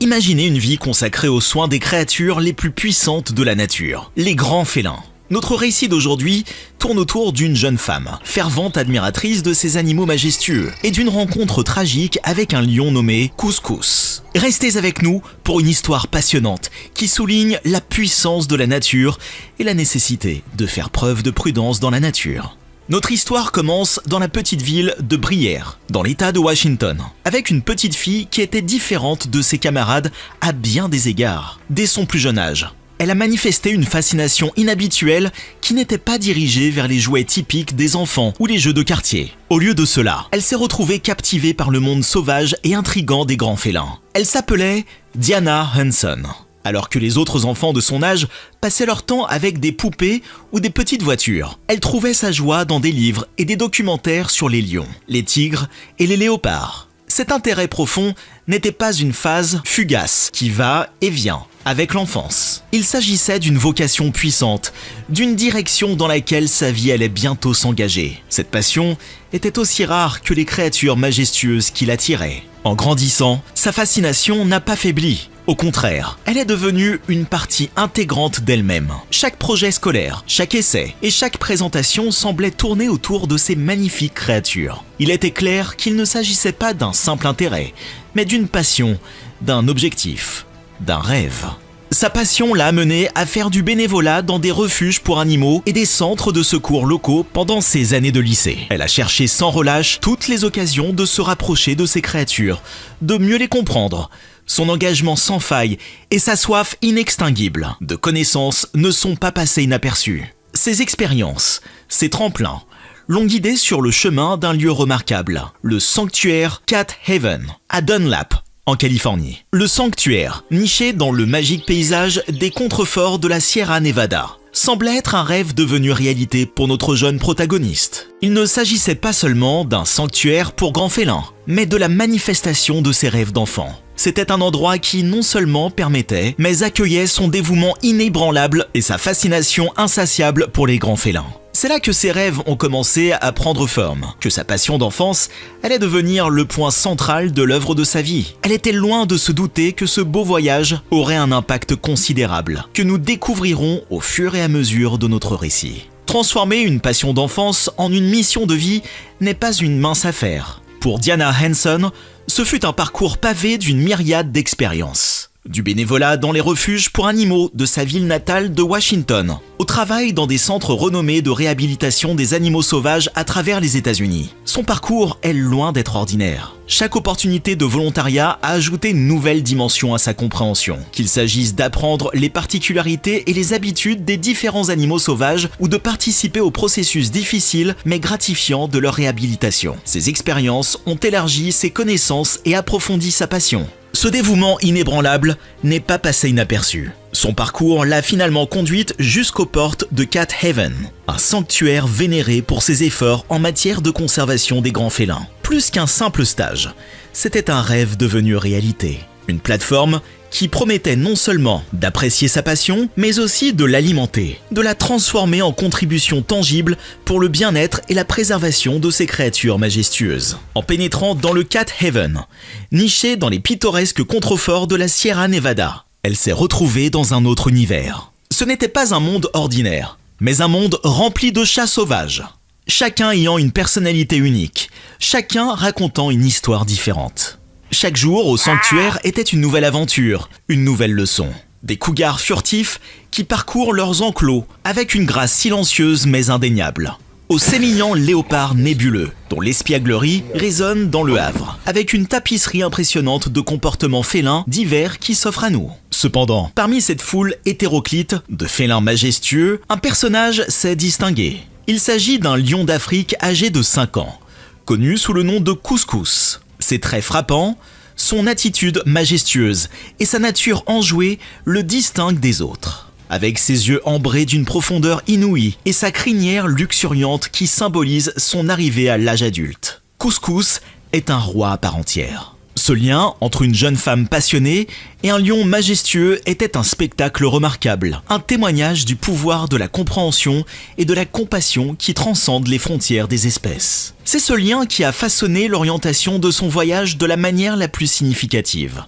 Imaginez une vie consacrée aux soins des créatures les plus puissantes de la nature, les grands félins. Notre récit d'aujourd'hui tourne autour d'une jeune femme, fervente admiratrice de ces animaux majestueux, et d'une rencontre tragique avec un lion nommé Couscous. Restez avec nous pour une histoire passionnante qui souligne la puissance de la nature et la nécessité de faire preuve de prudence dans la nature. Notre histoire commence dans la petite ville de Brière, dans l'État de Washington, avec une petite fille qui était différente de ses camarades à bien des égards, dès son plus jeune âge. Elle a manifesté une fascination inhabituelle qui n'était pas dirigée vers les jouets typiques des enfants ou les jeux de quartier. Au lieu de cela, elle s'est retrouvée captivée par le monde sauvage et intrigant des grands félins. Elle s'appelait Diana Hanson. Alors que les autres enfants de son âge passaient leur temps avec des poupées ou des petites voitures, elle trouvait sa joie dans des livres et des documentaires sur les lions, les tigres et les léopards. Cet intérêt profond n'était pas une phase fugace qui va et vient avec l'enfance. Il s'agissait d'une vocation puissante, d'une direction dans laquelle sa vie allait bientôt s'engager. Cette passion était aussi rare que les créatures majestueuses qui l'attiraient. En grandissant, sa fascination n'a pas faibli. Au contraire, elle est devenue une partie intégrante d'elle-même. Chaque projet scolaire, chaque essai et chaque présentation semblait tourner autour de ces magnifiques créatures. Il était clair qu'il ne s'agissait pas d'un simple intérêt, mais d'une passion, d'un objectif, d'un rêve. Sa passion l'a amenée à faire du bénévolat dans des refuges pour animaux et des centres de secours locaux pendant ses années de lycée. Elle a cherché sans relâche toutes les occasions de se rapprocher de ces créatures, de mieux les comprendre. Son engagement sans faille et sa soif inextinguible de connaissances ne sont pas passés inaperçus. Ses expériences, ses tremplins, l'ont guidée sur le chemin d'un lieu remarquable, le sanctuaire Cat Haven, à Dunlap, en Californie. Le sanctuaire, niché dans le magique paysage des contreforts de la Sierra Nevada, semblait être un rêve devenu réalité pour notre jeune protagoniste. Il ne s'agissait pas seulement d'un sanctuaire pour grands félins, mais de la manifestation de ses rêves d'enfant. C'était un endroit qui non seulement permettait, mais accueillait son dévouement inébranlable et sa fascination insatiable pour les grands félins. C'est là que ses rêves ont commencé à prendre forme, que sa passion d'enfance allait devenir le point central de l'œuvre de sa vie. Elle était loin de se douter que ce beau voyage aurait un impact considérable, que nous découvrirons au fur et à mesure de notre récit. Transformer une passion d'enfance en une mission de vie n'est pas une mince affaire. Pour Diana Hanson, ce fut un parcours pavé d'une myriade d'expériences. Du bénévolat dans les refuges pour animaux de sa ville natale de Washington, au travail dans des centres renommés de réhabilitation des animaux sauvages à travers les États-Unis. Son parcours est loin d'être ordinaire. Chaque opportunité de volontariat a ajouté une nouvelle dimension à sa compréhension, qu'il s'agisse d'apprendre les particularités et les habitudes des différents animaux sauvages ou de participer au processus difficile mais gratifiant de leur réhabilitation. Ces expériences ont élargi ses connaissances et approfondi sa passion. Ce dévouement inébranlable n'est pas passé inaperçu. Son parcours l'a finalement conduite jusqu'aux portes de Cat Haven, un sanctuaire vénéré pour ses efforts en matière de conservation des grands félins. Plus qu'un simple stage, c'était un rêve devenu réalité. Une plateforme qui promettait non seulement d'apprécier sa passion, mais aussi de l'alimenter, de la transformer en contribution tangible pour le bien-être et la préservation de ces créatures majestueuses. En pénétrant dans le Cat Haven, niché dans les pittoresques contreforts de la Sierra Nevada, elle s'est retrouvée dans un autre univers. Ce n'était pas un monde ordinaire, mais un monde rempli de chats sauvages, chacun ayant une personnalité unique, chacun racontant une histoire différente. Chaque jour au sanctuaire était une nouvelle aventure, une nouvelle leçon. Des cougars furtifs qui parcourent leurs enclos avec une grâce silencieuse mais indéniable. Aux sémillants léopards nébuleux, dont l'espièglerie résonne dans le Havre, avec une tapisserie impressionnante de comportements félins divers qui s'offrent à nous. Cependant, parmi cette foule hétéroclite de félins majestueux, un personnage s'est distingué. Il s'agit d'un lion d'Afrique âgé de 5 ans, connu sous le nom de Couscous. Ses traits frappants, son attitude majestueuse et sa nature enjouée le distinguent des autres. Avec ses yeux ambrés d'une profondeur inouïe et sa crinière luxuriante qui symbolise son arrivée à l'âge adulte. Couscous est un roi à part entière. Ce Ce lien entre une jeune femme passionnée et un lion majestueux était un spectacle remarquable, un témoignage du pouvoir de la compréhension et de la compassion qui transcende les frontières des espèces. C'est ce lien qui a façonné l'orientation de son voyage de la manière la plus significative,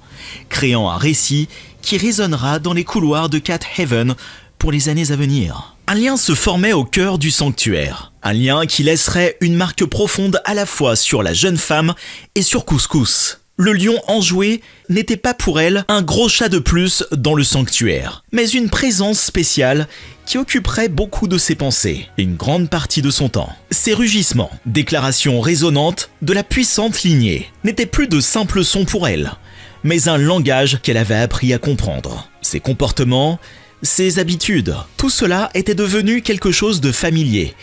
créant un récit qui résonnera dans les couloirs de Cat Haven pour les années à venir. Un lien se formait au cœur du sanctuaire, un lien qui laisserait une marque profonde à la fois sur la jeune femme et sur Couscous. Le lion enjoué n'était pas pour elle un gros chat de plus dans le sanctuaire, mais une présence spéciale qui occuperait beaucoup de ses pensées et une grande partie de son temps. Ses rugissements, déclarations résonnantes de la puissante lignée, n'étaient plus de simples sons pour elle, mais un langage qu'elle avait appris à comprendre. Ses comportements, ses habitudes, tout cela était devenu quelque chose de familier,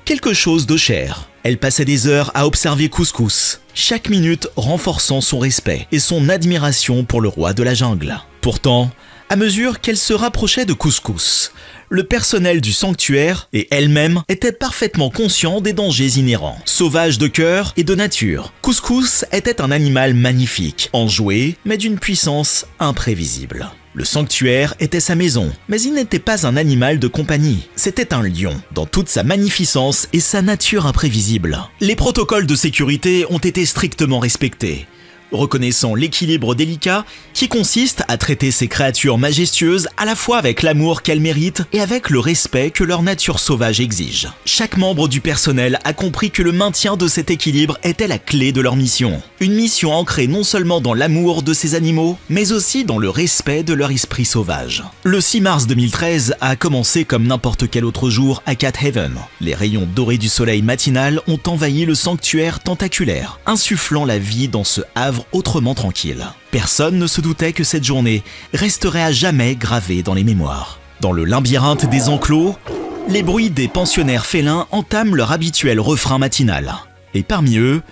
quelque chose de cher. Elle passait des heures à observer Couscous, chaque minute renforçant son respect et son admiration pour le roi de la jungle. Pourtant, à mesure qu'elle se rapprochait de Couscous, le personnel du sanctuaire et elle-même étaient parfaitement conscients des dangers inhérents. Sauvage de cœur et de nature, Couscous était un animal magnifique, enjoué, mais d'une puissance imprévisible. Le sanctuaire était sa maison, mais il n'était pas un animal de compagnie. C'était un lion, dans toute sa magnificence et sa nature imprévisible. Les protocoles de sécurité ont été strictement respectés, reconnaissant l'équilibre délicat qui consiste à traiter ces créatures majestueuses à la fois avec l'amour qu'elles méritent et avec le respect que leur nature sauvage exige. Chaque membre du personnel a compris que le maintien de cet équilibre était la clé de leur mission. Une mission ancrée non seulement dans l'amour de ces animaux, mais aussi dans le respect de leur esprit sauvage. Le 6 mars 2013 a commencé comme n'importe quel autre jour à Cat Haven. Les rayons dorés du soleil matinal ont envahi le sanctuaire tentaculaire, insufflant la vie dans ce havre autrement tranquille. Personne ne se doutait que cette journée resterait à jamais gravée dans les mémoires. Dans le labyrinthe des enclos, les bruits des pensionnaires félins entament leur habituel refrain matinal. Et parmi eux,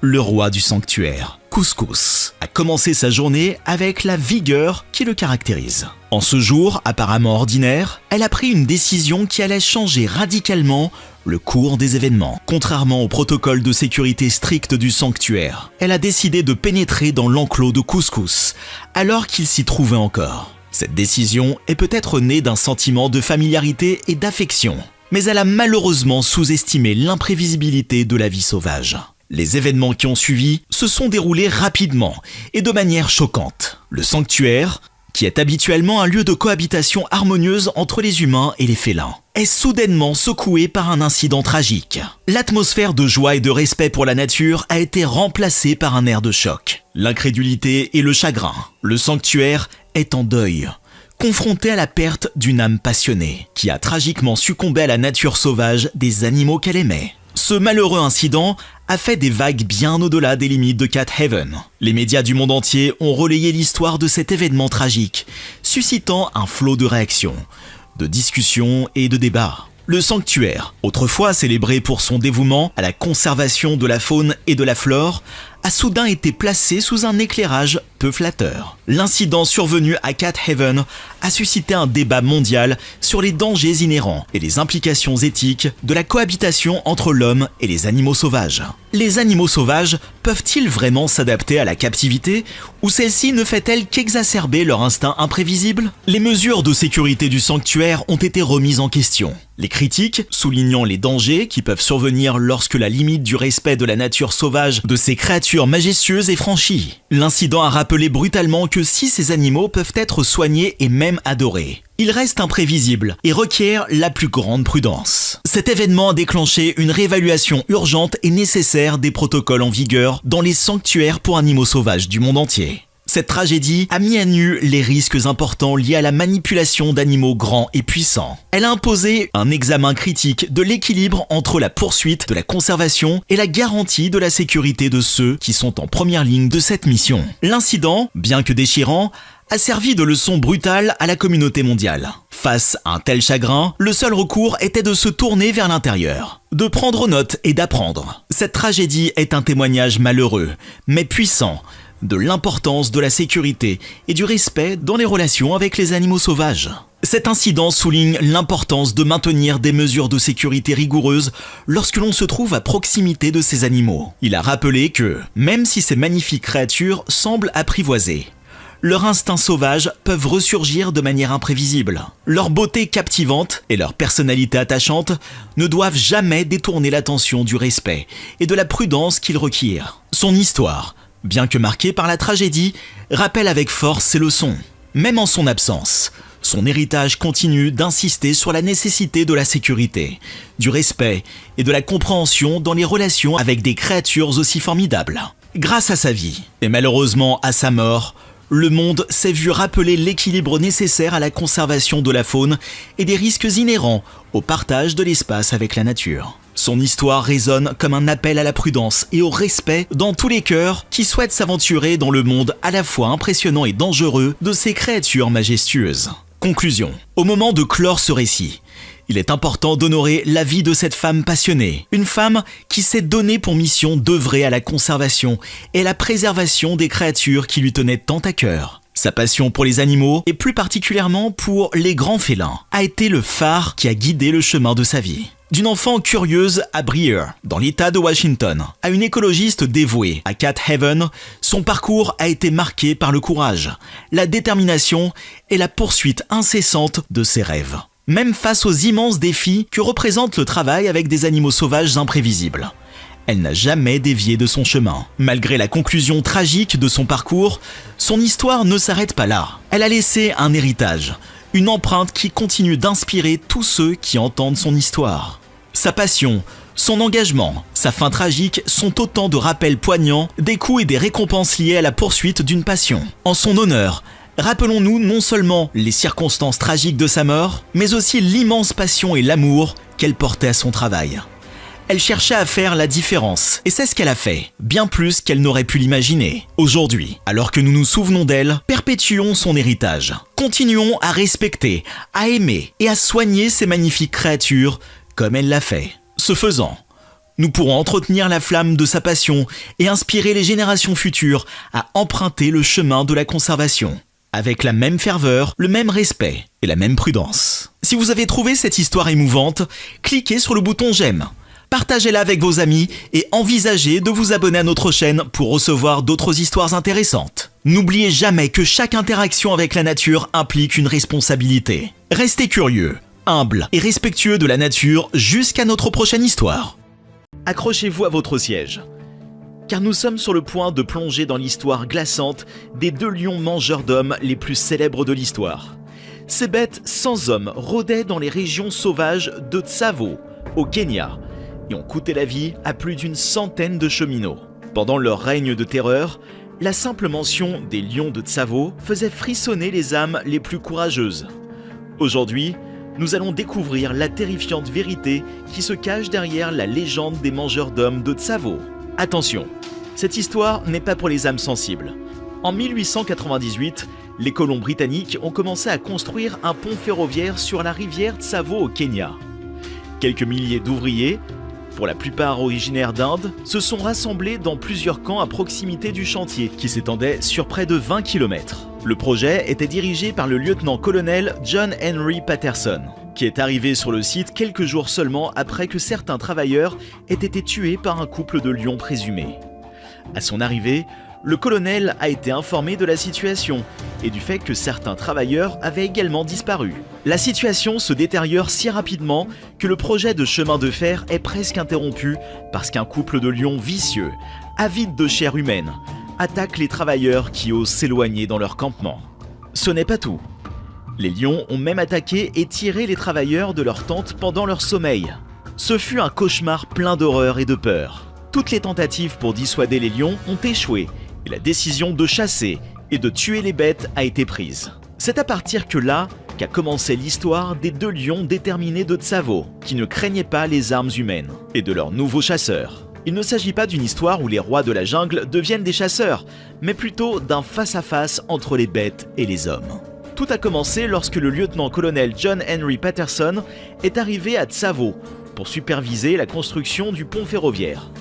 le roi du sanctuaire, Couscous, a commencé sa journée avec la vigueur qui le caractérise. En ce jour apparemment ordinaire, elle a pris une décision qui allait changer radicalement le cours des événements. Contrairement au protocole de sécurité strict du sanctuaire, elle a décidé de pénétrer dans l'enclos de Couscous, alors qu'il s'y trouvait encore. Cette décision est peut-être née d'un sentiment de familiarité et d'affection, mais elle a malheureusement sous-estimé l'imprévisibilité de la vie sauvage. Les événements qui ont suivi se sont déroulés rapidement et de manière choquante. Le sanctuaire, qui est habituellement un lieu de cohabitation harmonieuse entre les humains et les félins, est soudainement secoué par un incident tragique. L'atmosphère de joie et de respect pour la nature a été remplacée par un air de choc. L'incrédulité et le chagrin. Le sanctuaire est en deuil, confronté à la perte d'une âme passionnée, qui a tragiquement succombé à la nature sauvage des animaux qu'elle aimait. Ce malheureux incident a fait des vagues bien au-delà des limites de Cat Haven. Les médias du monde entier ont relayé l'histoire de cet événement tragique, suscitant un flot de réactions, de discussions et de débats. Le sanctuaire, autrefois célébré pour son dévouement à la conservation de la faune et de la flore, a soudain été placé sous un éclairage peu flatteur. L'incident survenu à Cat Haven a suscité un débat mondial sur les dangers inhérents et les implications éthiques de la cohabitation entre l'homme et les animaux sauvages. Les animaux sauvages peuvent-ils vraiment s'adapter à la captivité ou celle-ci ne fait-elle qu'exacerber leur instinct imprévisible ? Les mesures de sécurité du sanctuaire ont été remises en question. Les critiques, soulignant les dangers qui peuvent survenir lorsque la limite du respect de la nature sauvage de ces créatures majestueuses est franchie. L'incident a rappelé brutalement que si ces animaux peuvent être soignés et même adorés, ils restent imprévisibles et requièrent la plus grande prudence. Cet événement a déclenché une réévaluation urgente et nécessaire des protocoles en vigueur dans les sanctuaires pour animaux sauvages du monde entier. Cette tragédie a mis à nu les risques importants liés à la manipulation d'animaux grands et puissants. Elle a imposé un examen critique de l'équilibre entre la poursuite de la conservation et la garantie de la sécurité de ceux qui sont en première ligne de cette mission. L'incident, bien que déchirant, a servi de leçon brutale à la communauté mondiale. Face à un tel chagrin, le seul recours était de se tourner vers l'intérieur, de prendre note et d'apprendre. Cette tragédie est un témoignage malheureux, mais puissant, de l'importance de la sécurité et du respect dans les relations avec les animaux sauvages. Cet incident souligne l'importance de maintenir des mesures de sécurité rigoureuses lorsque l'on se trouve à proximité de ces animaux. Il a rappelé que, même si ces magnifiques créatures semblent apprivoisées, leurs instincts sauvages peuvent ressurgir de manière imprévisible. Leur beauté captivante et leur personnalité attachante ne doivent jamais détourner l'attention du respect et de la prudence qu'ils requièrent. Son histoire, bien que marquée par la tragédie, rappelle avec force ses leçons. Même en son absence, son héritage continue d'insister sur la nécessité de la sécurité, du respect et de la compréhension dans les relations avec des créatures aussi formidables. Grâce à sa vie, et malheureusement à sa mort, le monde s'est vu rappeler l'équilibre nécessaire à la conservation de la faune et des risques inhérents au partage de l'espace avec la nature. Son histoire résonne comme un appel à la prudence et au respect dans tous les cœurs qui souhaitent s'aventurer dans le monde à la fois impressionnant et dangereux de ces créatures majestueuses. Conclusion. Au moment de clore ce récit, il est important d'honorer la vie de cette femme passionnée, une femme qui s'est donnée pour mission d'œuvrer à la conservation et la préservation des créatures qui lui tenaient tant à cœur. Sa passion pour les animaux, et plus particulièrement pour les grands félins, a été le phare qui a guidé le chemin de sa vie. D'une enfant curieuse à Breer, dans l'État de Washington, à une écologiste dévouée à Cat Haven, son parcours a été marqué par le courage, la détermination et la poursuite incessante de ses rêves. Même face aux immenses défis que représente le travail avec des animaux sauvages imprévisibles, elle n'a jamais dévié de son chemin. Malgré la conclusion tragique de son parcours, son histoire ne s'arrête pas là. Elle a laissé un héritage, une empreinte qui continue d'inspirer tous ceux qui entendent son histoire. Sa passion, son engagement, sa fin tragique sont autant de rappels poignants des coups et des récompenses liées à la poursuite d'une passion. En son honneur, rappelons-nous non seulement les circonstances tragiques de sa mort, mais aussi l'immense passion et l'amour qu'elle portait à son travail. Elle cherchait à faire la différence, et c'est ce qu'elle a fait, bien plus qu'elle n'aurait pu l'imaginer. Aujourd'hui, alors que nous nous souvenons d'elle, perpétuons son héritage. Continuons à respecter, à aimer et à soigner ces magnifiques créatures comme elle l'a fait. Ce faisant, nous pourrons entretenir la flamme de sa passion et inspirer les générations futures à emprunter le chemin de la conservation, avec la même ferveur, le même respect et la même prudence. Si vous avez trouvé cette histoire émouvante, cliquez sur le bouton j'aime. Partagez-la avec vos amis et envisagez de vous abonner à notre chaîne pour recevoir d'autres histoires intéressantes. N'oubliez jamais que chaque interaction avec la nature implique une responsabilité. Restez curieux, humble et respectueux de la nature jusqu'à notre prochaine histoire. Accrochez-vous à votre siège, car nous sommes sur le point de plonger dans l'histoire glaçante des 2 lions mangeurs d'hommes les plus célèbres de l'histoire. Ces bêtes sans hommes rôdaient dans les régions sauvages de Tsavo, au Kenya, et ont coûté la vie à plus d'une centaine de cheminots. Pendant leur règne de terreur, la simple mention des lions de Tsavo faisait frissonner les âmes les plus courageuses. Aujourd'hui, nous allons découvrir la terrifiante vérité qui se cache derrière la légende des mangeurs d'hommes de Tsavo. Attention, cette histoire n'est pas pour les âmes sensibles. En 1898, les colons britanniques ont commencé à construire un pont ferroviaire sur la rivière Tsavo au Kenya. Quelques milliers d'ouvriers, pour la plupart originaires d'Inde, se sont rassemblés dans plusieurs camps à proximité du chantier, qui s'étendait sur près de 20 km. Le projet était dirigé par le lieutenant-colonel John Henry Patterson, qui est arrivé sur le site quelques jours seulement après que certains travailleurs aient été tués par un couple de lions présumés. À son arrivée, le colonel a été informé de la situation et du fait que certains travailleurs avaient également disparu. La situation se détériore si rapidement que le projet de chemin de fer est presque interrompu parce qu'un couple de lions vicieux, avides de chair humaine, attaque les travailleurs qui osent s'éloigner dans leur campement. Ce n'est pas tout. Les lions ont même attaqué et tiré les travailleurs de leur tente pendant leur sommeil. Ce fut un cauchemar plein d'horreur et de peur. Toutes les tentatives pour dissuader les lions ont échoué et la décision de chasser et de tuer les bêtes a été prise. C'est à partir que là qu'a commencé l'histoire des 2 lions déterminés de Tsavo, qui ne craignaient pas les armes humaines, et de leurs nouveaux chasseurs. Il ne s'agit pas d'une histoire où les rois de la jungle deviennent des chasseurs, mais plutôt d'un face-à-face entre les bêtes et les hommes. Tout a commencé lorsque le lieutenant-colonel John Henry Patterson est arrivé à Tsavo pour superviser la construction du pont ferroviaire.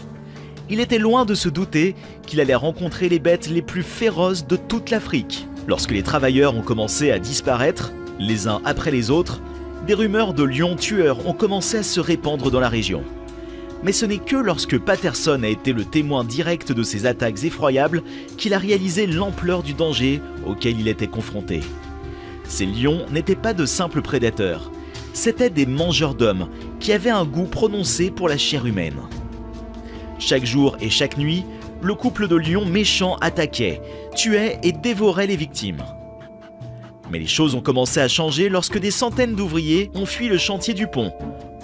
Il était loin de se douter qu'il allait rencontrer les bêtes les plus féroces de toute l'Afrique. Lorsque les travailleurs ont commencé à disparaître, Les uns après les autres, des rumeurs de lions tueurs ont commencé à se répandre dans la région. Mais ce n'est que lorsque Patterson a été le témoin direct de ces attaques effroyables qu'il a réalisé l'ampleur du danger auquel il était confronté. Ces lions n'étaient pas de simples prédateurs, c'étaient des mangeurs d'hommes qui avaient un goût prononcé pour la chair humaine. Chaque jour et chaque nuit, le couple de lions méchants attaquait, tuait et dévorait les victimes. Mais les choses ont commencé à changer lorsque des centaines d'ouvriers ont fui le chantier du pont,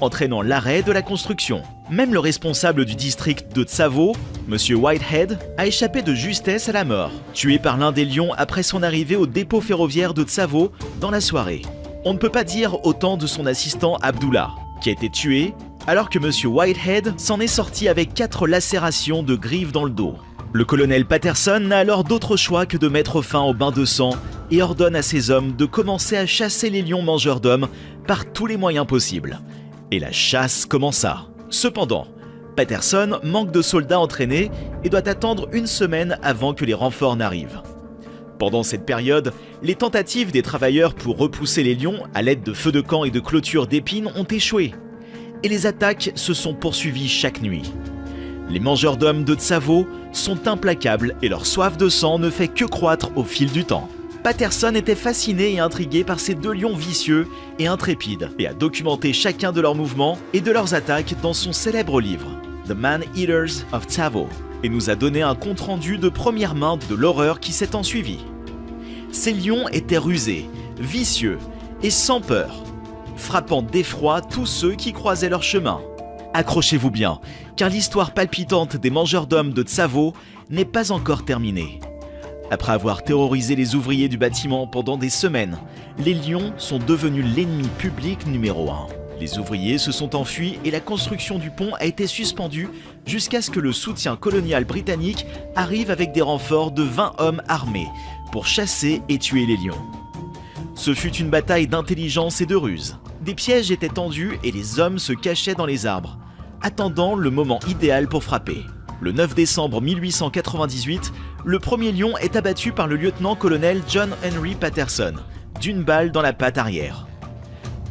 entraînant l'arrêt de la construction. Même le responsable du district de Tsavo, M. Whitehead, a échappé de justesse à la mort, tué par l'un des lions après son arrivée au dépôt ferroviaire de Tsavo dans la soirée. On ne peut pas dire autant de son assistant Abdullah, qui a été tué alors que M. Whitehead s'en est sorti avec 4 lacérations de griffes dans le dos. Le colonel Patterson n'a alors d'autre choix que de mettre fin au bain de sang et ordonne à ses hommes de commencer à chasser les lions mangeurs d'hommes par tous les moyens possibles. Et la chasse commença. Cependant, Patterson manque de soldats entraînés et doit attendre une semaine avant que les renforts n'arrivent. Pendant cette période, les tentatives des travailleurs pour repousser les lions à l'aide de feux de camp et de clôtures d'épines ont échoué. Et les attaques se sont poursuivies chaque nuit. Les mangeurs d'hommes de Tsavo sont implacables et leur soif de sang ne fait que croître au fil du temps. Patterson était fasciné et intrigué par ces 2 lions vicieux et intrépides et a documenté chacun de leurs mouvements et de leurs attaques dans son célèbre livre The Man-Eaters of Tsavo et nous a donné un compte-rendu de première main de l'horreur qui s'est ensuivie. Ces lions étaient rusés, vicieux et sans peur, frappant d'effroi tous ceux qui croisaient leur chemin. Accrochez-vous bien, car l'histoire palpitante des mangeurs d'hommes de Tsavo n'est pas encore terminée. Après avoir terrorisé les ouvriers du bâtiment pendant des semaines, les lions sont devenus l'ennemi public numéro 1. Les ouvriers se sont enfuis et la construction du pont a été suspendue jusqu'à ce que le soutien colonial britannique arrive avec des renforts de 20 hommes armés pour chasser et tuer les lions. Ce fut une bataille d'intelligence et de ruse. Des pièges étaient tendus et les hommes se cachaient dans les arbres, attendant le moment idéal pour frapper. Le 9 décembre 1898, le premier lion est abattu par le lieutenant-colonel John Henry Patterson, d'une balle dans la patte arrière.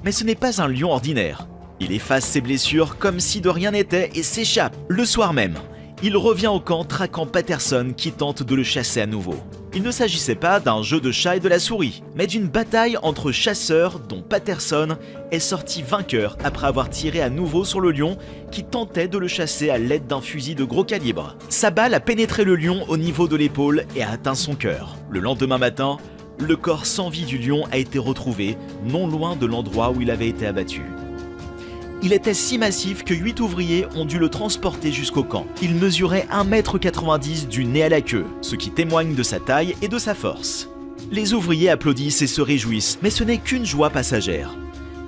Mais ce n'est pas un lion ordinaire. Il efface ses blessures comme si de rien n'était et s'échappe. Le soir même, il revient au camp traquant Patterson qui tente de le chasser à nouveau. Il ne s'agissait pas d'un jeu de chat et de la souris, mais d'une bataille entre chasseurs dont Patterson est sorti vainqueur après avoir tiré à nouveau sur le lion qui tentait de le chasser à l'aide d'un fusil de gros calibre. Sa balle a pénétré le lion au niveau de l'épaule et a atteint son cœur. Le lendemain matin, le corps sans vie du lion a été retrouvé non loin de l'endroit où il avait été abattu. Il était si massif que 8 ouvriers ont dû le transporter jusqu'au camp. Il mesurait 1,90 m du nez à la queue, ce qui témoigne de sa taille et de sa force. Les ouvriers applaudissent et se réjouissent, mais ce n'est qu'une joie passagère.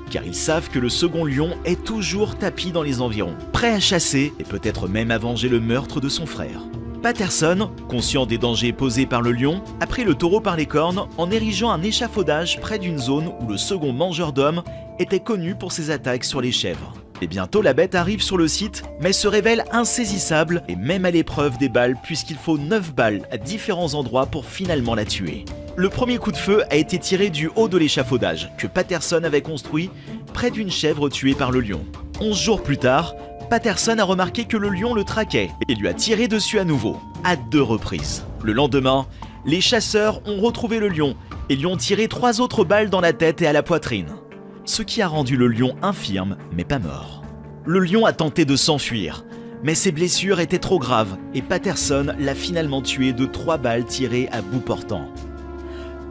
Car ils savent que le second lion est toujours tapi dans les environs, prêt à chasser et peut-être même à venger le meurtre de son frère. Patterson, conscient des dangers posés par le lion, a pris le taureau par les cornes en érigeant un échafaudage près d'une zone où le second mangeur d'hommes était connu pour ses attaques sur les chèvres. Et bientôt la bête arrive sur le site, mais se révèle insaisissable et même à l'épreuve des balles puisqu'il faut 9 balles à différents endroits pour finalement la tuer. Le premier coup de feu a été tiré du haut de l'échafaudage que Patterson avait construit près d'une chèvre tuée par le lion. 11 jours plus tard, Patterson a remarqué que le lion le traquait et lui a tiré dessus à nouveau, à 2 reprises. Le lendemain, les chasseurs ont retrouvé le lion et lui ont tiré 3 autres balles dans la tête et à la poitrine, ce qui a rendu le lion infirme mais pas mort. Le lion a tenté de s'enfuir, mais ses blessures étaient trop graves et Patterson l'a finalement tué de 3 balles tirées à bout portant.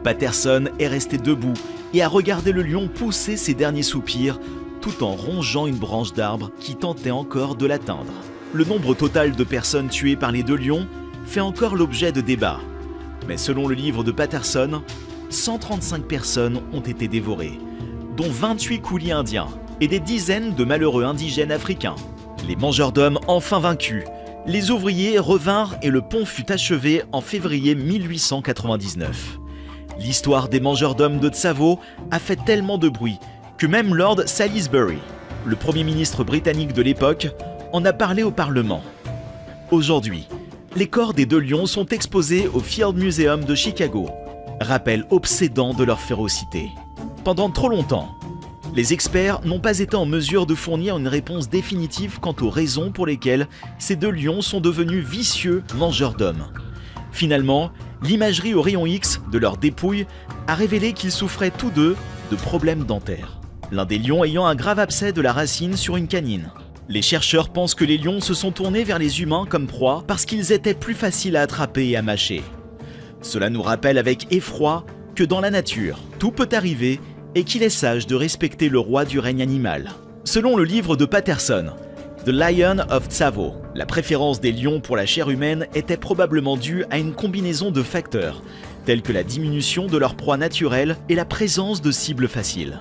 Patterson est resté debout et a regardé le lion pousser ses derniers soupirs tout en rongeant une branche d'arbre qui tentait encore de l'atteindre. Le nombre total de personnes tuées par les 2 lions fait encore l'objet de débats. Mais selon le livre de Patterson, 135 personnes ont été dévorées, dont 28 coulis indiens et des dizaines de malheureux indigènes africains. Les mangeurs d'hommes enfin vaincus, les ouvriers revinrent et le pont fut achevé en février 1899. L'histoire des mangeurs d'hommes de Tsavo a fait tellement de bruit que même Lord Salisbury, le Premier ministre britannique de l'époque, en a parlé au Parlement. Aujourd'hui, les corps des 2 lions sont exposés au Field Museum de Chicago, rappel obsédant de leur férocité. pendant trop longtemps. Les experts n'ont pas été en mesure de fournir une réponse définitive quant aux raisons pour lesquelles ces deux lions sont devenus vicieux mangeurs d'hommes. Finalement, l'imagerie au rayon X de leurs dépouilles a révélé qu'ils souffraient tous deux de problèmes dentaires. L'un des lions ayant un grave abcès de la racine sur une canine. Les chercheurs pensent que les lions se sont tournés vers les humains comme proie parce qu'ils étaient plus faciles à attraper et à mâcher. Cela nous rappelle avec effroi que dans la nature, tout peut arriver et qu'il est sage de respecter le roi du règne animal. Selon le livre de Patterson, The Lion of Tsavo, la préférence des lions pour la chair humaine était probablement due à une combinaison de facteurs, tels que la diminution de leur proie naturelle et la présence de cibles faciles.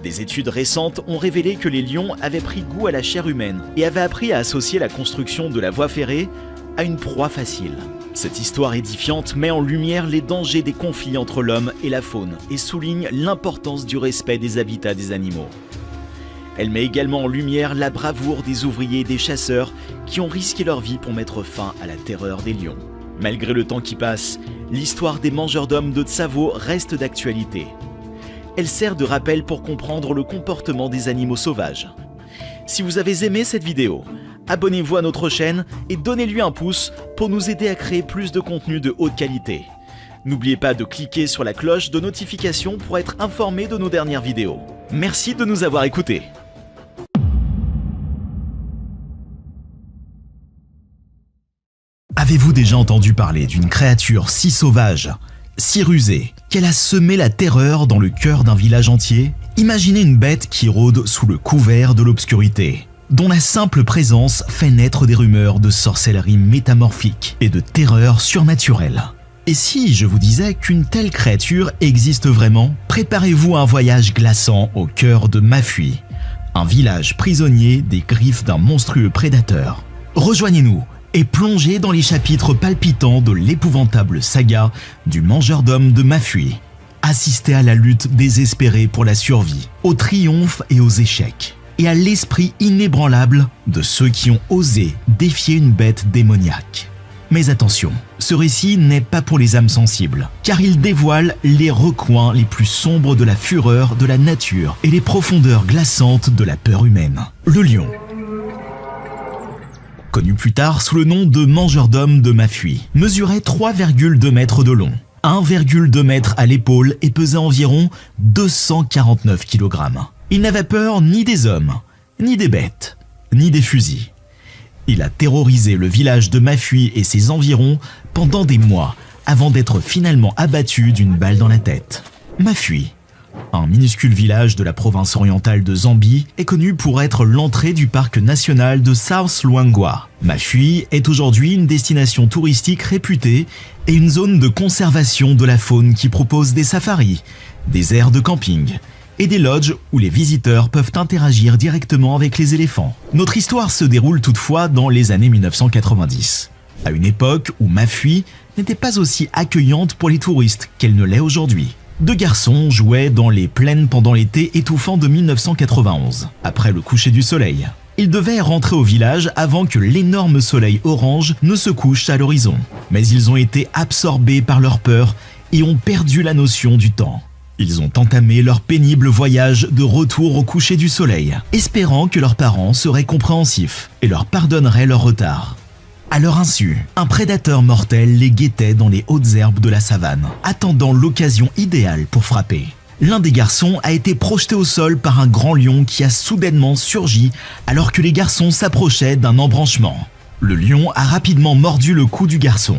Des études récentes ont révélé que les lions avaient pris goût à la chair humaine et avaient appris à associer la construction de la voie ferrée à une proie facile. Cette histoire édifiante met en lumière les dangers des conflits entre l'homme et la faune et souligne l'importance du respect des habitats des animaux. Elle met également en lumière la bravoure des ouvriers et des chasseurs qui ont risqué leur vie pour mettre fin à la terreur des lions. Malgré le temps qui passe, l'histoire des mangeurs d'hommes de Tsavo reste d'actualité. Elle sert de rappel pour comprendre le comportement des animaux sauvages. Si vous avez aimé cette vidéo, abonnez-vous à notre chaîne et donnez-lui un pouce pour nous aider à créer plus de contenu de haute qualité. N'oubliez pas de cliquer sur la cloche de notification pour être informé de nos dernières vidéos. Merci de nous avoir écoutés. Avez-vous déjà entendu parler d'une créature si sauvage, si rusée, qu'elle a semé la terreur dans le cœur d'un village entier? Imaginez une bête qui rôde sous le couvert de l'obscurité, dont la simple présence fait naître des rumeurs de sorcellerie métamorphique et de terreur surnaturelle. Et si je vous disais qu'une telle créature existe vraiment, préparez-vous à un voyage glaçant au cœur de Mafui, un village prisonnier des griffes d'un monstrueux prédateur. Rejoignez-nous et plongez dans les chapitres palpitants de l'épouvantable saga du mangeur d'hommes de Mafui. Assistez à la lutte désespérée pour la survie, aux triomphes et aux échecs, et à l'esprit inébranlable de ceux qui ont osé défier une bête démoniaque. Mais attention, ce récit n'est pas pour les âmes sensibles, car il dévoile les recoins les plus sombres de la fureur de la nature et les profondeurs glaçantes de la peur humaine. Le lion. Connu plus tard sous le nom de mangeur d'hommes de Mafui, mesurait 3,2 mètres de long, 1,2 mètre à l'épaule et pesait environ 249 kg. Il n'avait peur ni des hommes, ni des bêtes, ni des fusils. Il a terrorisé le village de Mafui et ses environs pendant des mois avant d'être finalement abattu d'une balle dans la tête. Mafui, un minuscule village de la province orientale de Zambie, est connu pour être l'entrée du parc national de South Luangwa. Mafui est aujourd'hui une destination touristique réputée et une zone de conservation de la faune qui propose des safaris, des aires de camping et des lodges où les visiteurs peuvent interagir directement avec les éléphants. Notre histoire se déroule toutefois dans les années 1990, à une époque où Mafui n'était pas aussi accueillante pour les touristes qu'elle ne l'est aujourd'hui. Deux garçons jouaient dans les plaines pendant l'été étouffant de 1991, après le coucher du soleil. Ils devaient rentrer au village avant que l'énorme soleil orange ne se couche à l'horizon. Mais ils ont été absorbés par leur peur et ont perdu la notion du temps. Ils ont entamé leur pénible voyage de retour au coucher du soleil, espérant que leurs parents seraient compréhensifs et leur pardonneraient leur retard. À leur insu, un prédateur mortel les guettait dans les hautes herbes de la savane, attendant l'occasion idéale pour frapper. L'un des garçons a été projeté au sol par un grand lion qui a soudainement surgi alors que les garçons s'approchaient d'un embranchement. Le lion a rapidement mordu le cou du garçon,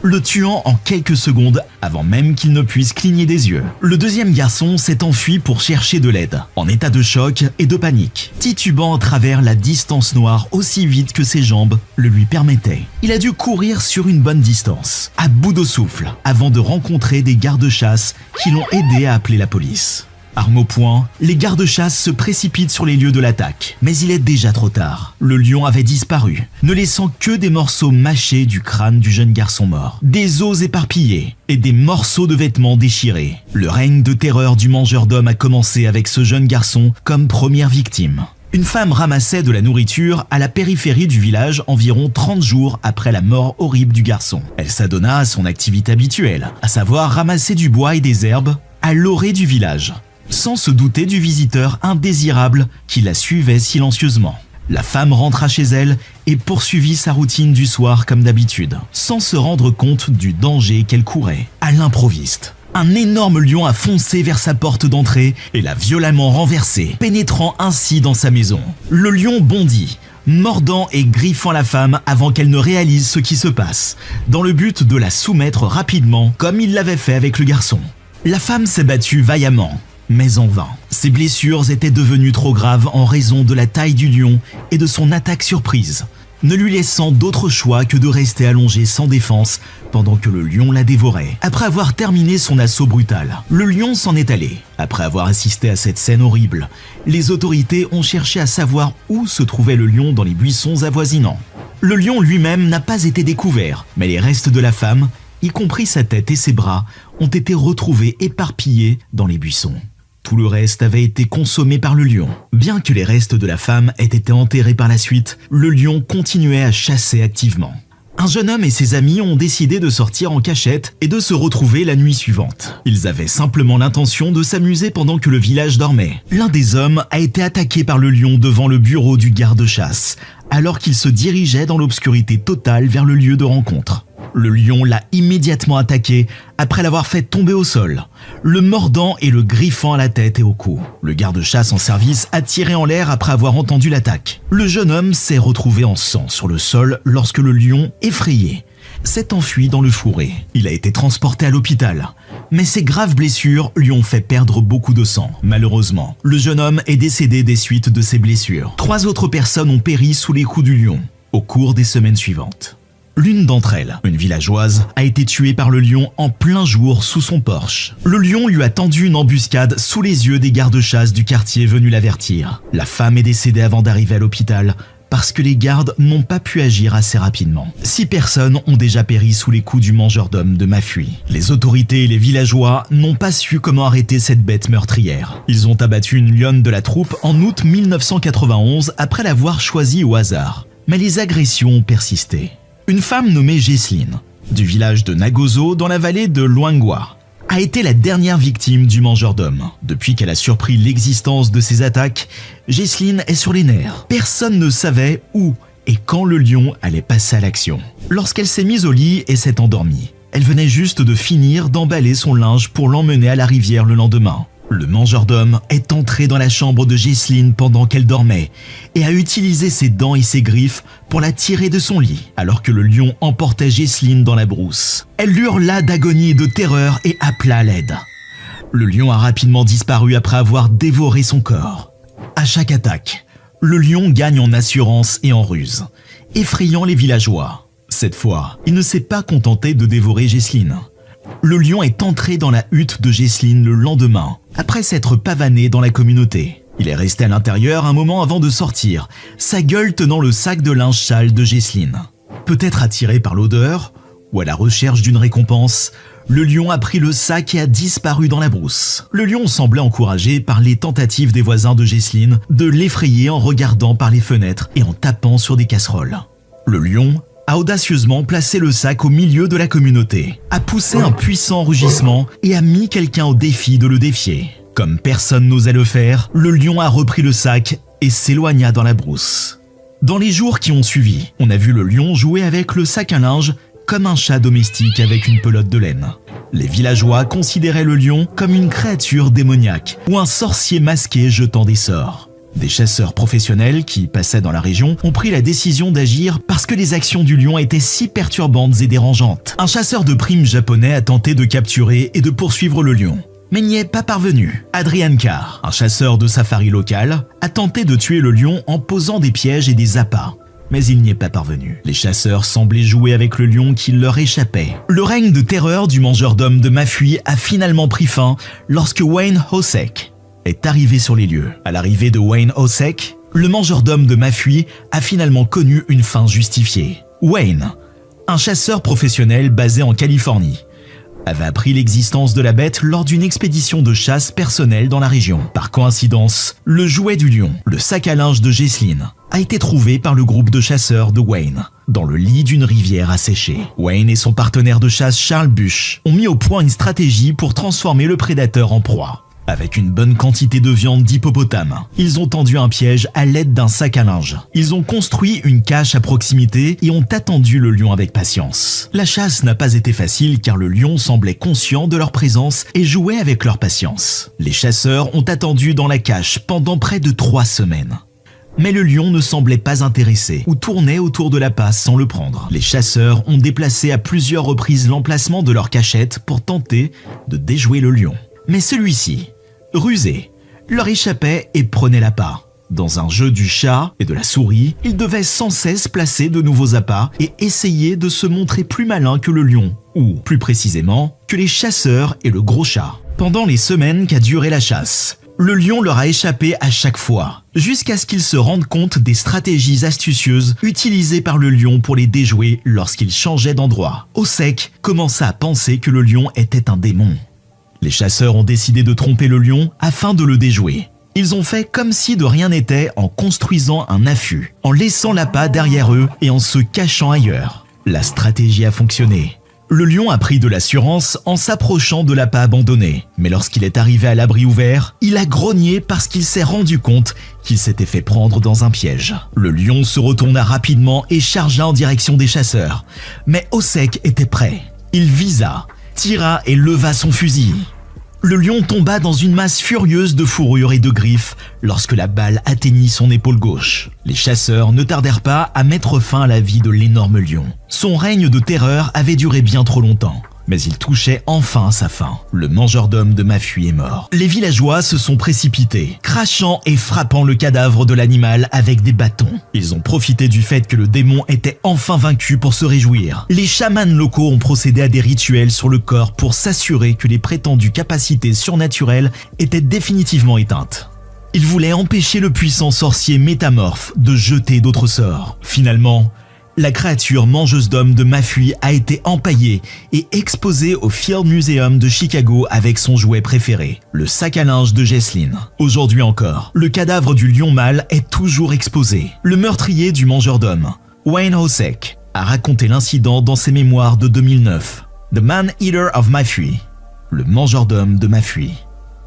le tuant en quelques secondes avant même qu'il ne puisse cligner des yeux. Le deuxième garçon s'est enfui pour chercher de l'aide, en état de choc et de panique, titubant à travers la distance noire aussi vite que ses jambes le lui permettaient. Il a dû courir sur une bonne distance, à bout de souffle, avant de rencontrer des gardes-chasse qui l'ont aidé à appeler la police. Arme au poing, les gardes-chasse se précipitent sur les lieux de l'attaque. Mais il est déjà trop tard. Le lion avait disparu, ne laissant que des morceaux mâchés du crâne du jeune garçon mort, des os éparpillés et des morceaux de vêtements déchirés. Le règne de terreur du mangeur d'hommes a commencé avec ce jeune garçon comme première victime. Une femme ramassait de la nourriture à la périphérie du village environ 30 jours après la mort horrible du garçon. Elle s'adonna à son activité habituelle, à savoir ramasser du bois et des herbes à l'orée du village. sans se douter du visiteur indésirable qui la suivait silencieusement. La femme rentra chez elle et poursuivit sa routine du soir comme d'habitude, sans se rendre compte du danger qu'elle courait. À l'improviste, un énorme lion a foncé vers sa porte d'entrée et l'a violemment renversée, pénétrant ainsi dans sa maison. Le lion bondit, mordant et griffant la femme avant qu'elle ne réalise ce qui se passe, dans le but de la soumettre rapidement comme il l'avait fait avec le garçon. La femme s'est battue vaillamment, mais en vain. Ses blessures étaient devenues trop graves en raison de la taille du lion et de son attaque surprise, ne lui laissant d'autre choix que de rester allongée sans défense pendant que le lion la dévorait. Après avoir terminé son assaut brutal, le lion s'en est allé. Après avoir assisté à cette scène horrible, les autorités ont cherché à savoir où se trouvait le lion dans les buissons avoisinants. Le lion lui-même n'a pas été découvert, mais les restes de la femme, y compris sa tête et ses bras, ont été retrouvés éparpillés dans les buissons. Tout le reste avait été consommé par le lion. Bien que les restes de la femme aient été enterrés par la suite, le lion continuait à chasser activement. Un jeune homme et ses amis ont décidé de sortir en cachette et de se retrouver la nuit suivante. Ils avaient simplement l'intention de s'amuser pendant que le village dormait. L'un des hommes a été attaqué par le lion devant le bureau du garde-chasse, alors qu'il se dirigeait dans l'obscurité totale vers le lieu de rencontre. Le lion l'a immédiatement attaqué après l'avoir fait tomber au sol, le mordant et le griffant à la tête et au cou. Le garde-chasse en service a tiré en l'air après avoir entendu l'attaque. Le jeune homme s'est retrouvé en sang sur le sol lorsque le lion, effrayé, s'est enfui dans le fourré. Il a été transporté à l'hôpital, mais ses graves blessures lui ont fait perdre beaucoup de sang. Malheureusement, le jeune homme est décédé des suites de ses blessures. 3 autres personnes ont péri sous les coups du lion au cours des semaines suivantes. L'une d'entre elles, une villageoise, a été tuée par le lion en plein jour sous son porche. Le lion lui a tendu une embuscade sous les yeux des gardes-chasse du quartier venus l'avertir. La femme est décédée avant d'arriver à l'hôpital parce que les gardes n'ont pas pu agir assez rapidement. 6 personnes ont déjà péri sous les coups du mangeur d'hommes de Mafui. Les autorités et les villageois n'ont pas su comment arrêter cette bête meurtrière. Ils ont abattu une lionne de la troupe en août 1991 après l'avoir choisie au hasard. Mais les agressions ont persisté. Une femme nommée Jesseline, du village de Nagozo dans la vallée de Luangwa, a été la dernière victime du mangeur d'hommes. Depuis qu'elle a surpris l'existence de ces attaques, Jesseline est sur les nerfs. Personne ne savait où et quand le lion allait passer à l'action. Lorsqu'elle s'est mise au lit et s'est endormie, elle venait juste de finir d'emballer son linge pour l'emmener à la rivière le lendemain. Le mangeur d'hommes est entré dans la chambre de Jesseline pendant qu'elle dormait et a utilisé ses dents et ses griffes pour la tirer de son lit, alors que le lion emportait Jesseline dans la brousse. Elle hurla d'agonie et de terreur et appela à l'aide. Le lion a rapidement disparu après avoir dévoré son corps. À chaque attaque, le lion gagne en assurance et en ruse, effrayant les villageois. Cette fois, il ne s'est pas contenté de dévorer Jesseline. Le lion est entré dans la hutte de Jesseline le lendemain, après s'être pavané dans la communauté. Il est resté à l'intérieur un moment avant de sortir, sa gueule tenant le sac de linge sale de Jesseline. Peut-être attiré par l'odeur, ou à la recherche d'une récompense, le lion a pris le sac et a disparu dans la brousse. Le lion semblait encouragé par les tentatives des voisins de Jesseline de l'effrayer en regardant par les fenêtres et en tapant sur des casseroles. Le lion a audacieusement placé le sac au milieu de la communauté, a poussé un puissant rugissement et a mis quelqu'un au défi de le défier. Comme personne n'osait le faire, le lion a repris le sac et s'éloigna dans la brousse. Dans les jours qui ont suivi, on a vu le lion jouer avec le sac à linge comme un chat domestique avec une pelote de laine. Les villageois considéraient le lion comme une créature démoniaque ou un sorcier masqué jetant des sorts. Des chasseurs professionnels qui passaient dans la région ont pris la décision d'agir parce que les actions du lion étaient si perturbantes et dérangeantes. Un chasseur de primes japonais a tenté de capturer et de poursuivre le lion, mais n'y est pas parvenu. Adrian Carr, un chasseur de safari local, a tenté de tuer le lion en posant des pièges et des appâts, mais il n'y est pas parvenu. Les chasseurs semblaient jouer avec le lion qui leur échappait. Le règne de terreur du mangeur d'hommes de Mafui a finalement pris fin lorsque Wayne Hosek est arrivé sur les lieux. À l'arrivée de Wayne Hosek, le mangeur d'hommes de Mafui a finalement connu une fin justifiée. Wayne, un chasseur professionnel basé en Californie, avait appris l'existence de la bête lors d'une expédition de chasse personnelle dans la région. Par coïncidence, le jouet du lion, le sac à linge de Jesseline, a été trouvé par le groupe de chasseurs de Wayne, dans le lit d'une rivière asséchée. Wayne et son partenaire de chasse Charles Bush ont mis au point une stratégie pour transformer le prédateur en proie. Avec une bonne quantité de viande d'hippopotame, ils ont tendu un piège à l'aide d'un sac à linge. Ils ont construit une cache à proximité et ont attendu le lion avec patience. La chasse n'a pas été facile car le lion semblait conscient de leur présence et jouait avec leur patience. Les chasseurs ont attendu dans la cache pendant près de 3 semaines. Mais le lion ne semblait pas intéressé ou tournait autour de l'appât sans le prendre. Les chasseurs ont déplacé à plusieurs reprises l'emplacement de leur cachette pour tenter de déjouer le lion. Mais celui-ci, rusé, leur échappait et prenait l'appât. Dans un jeu du chat et de la souris, ils devaient sans cesse placer de nouveaux appâts et essayer de se montrer plus malins que le lion, ou plus précisément, que les chasseurs et le gros chat. Pendant les semaines qu'a duré la chasse, le lion leur a échappé à chaque fois, jusqu'à ce qu'ils se rendent compte des stratégies astucieuses utilisées par le lion pour les déjouer lorsqu'ils changeaient d'endroit. Osek commença à penser que le lion était un démon. Les chasseurs ont décidé de tromper le lion afin de le déjouer. Ils ont fait comme si de rien n'était en construisant un affût, en laissant l'appât derrière eux et en se cachant ailleurs. La stratégie a fonctionné. Le lion a pris de l'assurance en s'approchant de l'appât abandonné, mais lorsqu'il est arrivé à l'abri ouvert, il a grogné parce qu'il s'est rendu compte qu'il s'était fait prendre dans un piège. Le lion se retourna rapidement et chargea en direction des chasseurs, mais Osek était prêt. Il visa, tira et leva son fusil. Le lion tomba dans une masse furieuse de fourrure et de griffes lorsque la balle atteignit son épaule gauche. Les chasseurs ne tardèrent pas à mettre fin à la vie de l'énorme lion. Son règne de terreur avait duré bien trop longtemps, mais il touchait enfin à sa fin. Le mangeur d'hommes de Mafui est mort. Les villageois se sont précipités, crachant et frappant le cadavre de l'animal avec des bâtons. Ils ont profité du fait que le démon était enfin vaincu pour se réjouir. Les chamans locaux ont procédé à des rituels sur le corps pour s'assurer que les prétendues capacités surnaturelles étaient définitivement éteintes. Ils voulaient empêcher le puissant sorcier métamorphe de jeter d'autres sorts. Finalement, la créature mangeuse d'hommes de Mafui a été empaillée et exposée au Field Museum de Chicago avec son jouet préféré, le sac à linge de Jesslyn. Aujourd'hui encore, le cadavre du lion mâle est toujours exposé. Le meurtrier du mangeur d'hommes, Wayne Osek, a raconté l'incident dans ses mémoires de 2009. The Man-Eater of Mafui, le mangeur d'hommes de Mafui.